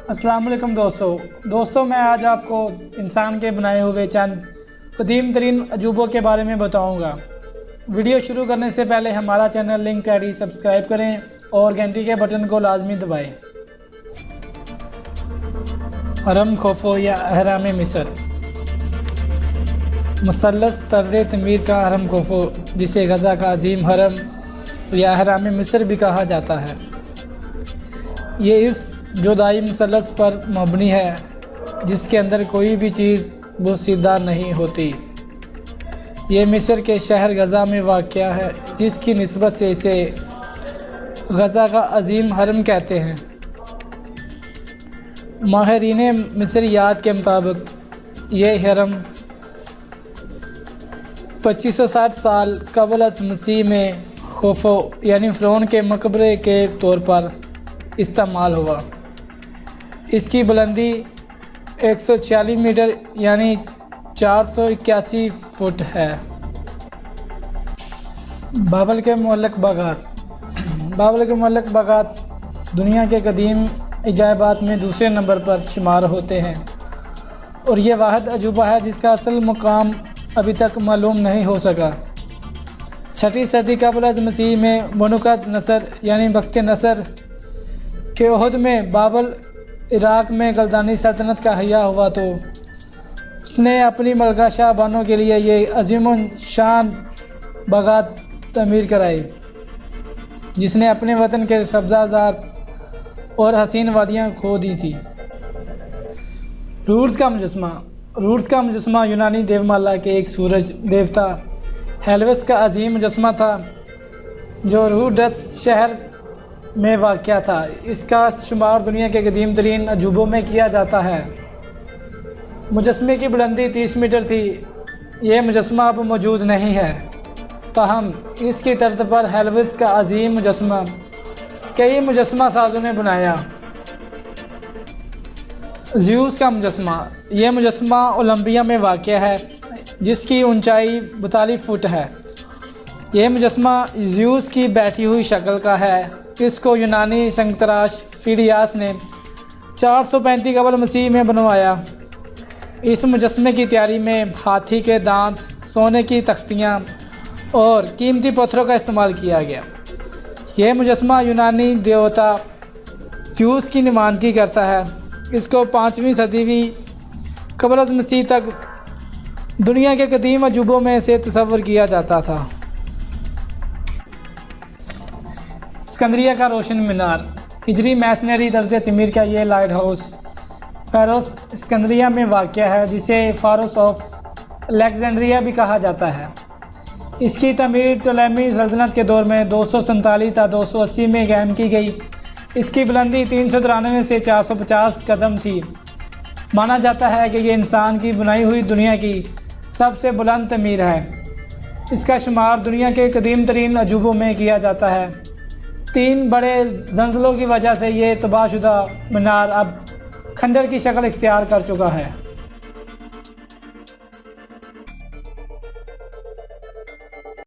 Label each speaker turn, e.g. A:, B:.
A: अस्सलाम वालेकुम दोस्तों मैं आज आपको इंसान के बनाए हुए चंद कदीम तरीन अजूबों के बारे में बताऊंगा। वीडियो शुरू करने से पहले हमारा चैनल लिंक आईडी सब्सक्राइब करें और घंटी के बटन को लाजमी दबाएं। हरम खोफो या अहराम मिस्र। मुसल्लस तर्ज तमीर का हरम खोफो, जिसे गज़ा का अजीम हरम या अहराम मिस्र भी कहा जाता है, ये इस जुदाई मुसल्लस पर मबनी है जिसके अंदर कोई भी चीज़ बोसीदा नहीं होती। ये मिस्र के शहर गज़ा में वाक़या है, जिसकी निस्बत से इसे गज़ा का अजीम हरम कहते हैं। माहिरीन मिस्रियात के मुताबिक ये हरम 2560 साल कबल अज़ मसीह में खोफो यानी फ़िरौन के मकबरे के तौर पर इस्तेमाल हुआ। इसकी बुलंदी 146 मीटर यानी 481 फुट है। बाबल के मुअल्लक बागात दुनिया के कदीम इजाबात में दूसरे नंबर पर शुमार होते हैं और ये वाहिद अजूबा है जिसका असल मुकाम अभी तक मालूम नहीं हो सका। 6वीं सदी कबल अज़ मसीह में बनुकत नसर यानी बख्त नसर के उहद में बाबल इराक़ में गलदानी सल्तनत का हया हुआ तो उसने अपनी मलका शाह बानों के लिए ये अजीमुन शान बागात तमीर कराई, जिसने अपने वतन के सब्ज़ाज़ार और हसीन वादियाँ खो दी थी। रूट्स का मुजस्मा यूनानी देवमाला के एक सूरज देवता हेलवेस का अजीम मुजस्मा था जो रूडस शहर में वाक़या था। इसका शुमार दुनिया के कदीम तरीन अजूबों में किया जाता है। मुजस्मे की बुलंदी 30 मीटर थी। यह मुजस्मा अब मौजूद नहीं है, ताहम इसकी तर्ज पर हेलवेस का अजीम मुजस्मा कई मुजस्मा साजों ने बनाया। ज़्यूस का मुजस्मा, यह मुजस्मा ओलंपिया में वाक़या है जिसकी ऊंचाई 42 फुट है। यह मुजस्मा ज़्यूस की बैठी हुई शक्ल का है। इसको यूनानी संगतराश फिडियास ने 435 कबल मसीह में बनवाया। इस मुजस्मे की तैयारी में हाथी के दांत, सोने की तख्तियाँ और कीमती पत्थरों का इस्तेमाल किया गया। यह मुजस्मा यूनानी देवता ज़्यूस की नुमाइंदगी करता है। इसको 5वीं सदी कबल अज़ मसीह तक दुनिया के कदीम अजूबों में से तस्वर किया जाता था। सिकंदरिया का रोशन मीनार। हिजरी मैसनरी दर्ज तमीर का ये लाइट हाउस फ़ारोस सिकंदरिया में वाक़या है, जिसे फ़ारोस ऑफ अलेक्जेंड्रिया भी कहा जाता है। इसकी तमीर टोलेमी सल्तनत के दौर में 247 था 280 में कायम की गई। इसकी बुलंदी 393 से 450 कदम थी। माना जाता है कि ये इंसान की बनाई हुई दुनिया की सबसे बुलंद तमीर है। इसका शुमार दुनिया के कदीम तरीन अजूबों में किया जाता है। 3 बड़े जंजलों की वजह से ये तबाहशुदा मीनार अब खंडर की शक्ल इख्तियार कर चुका है।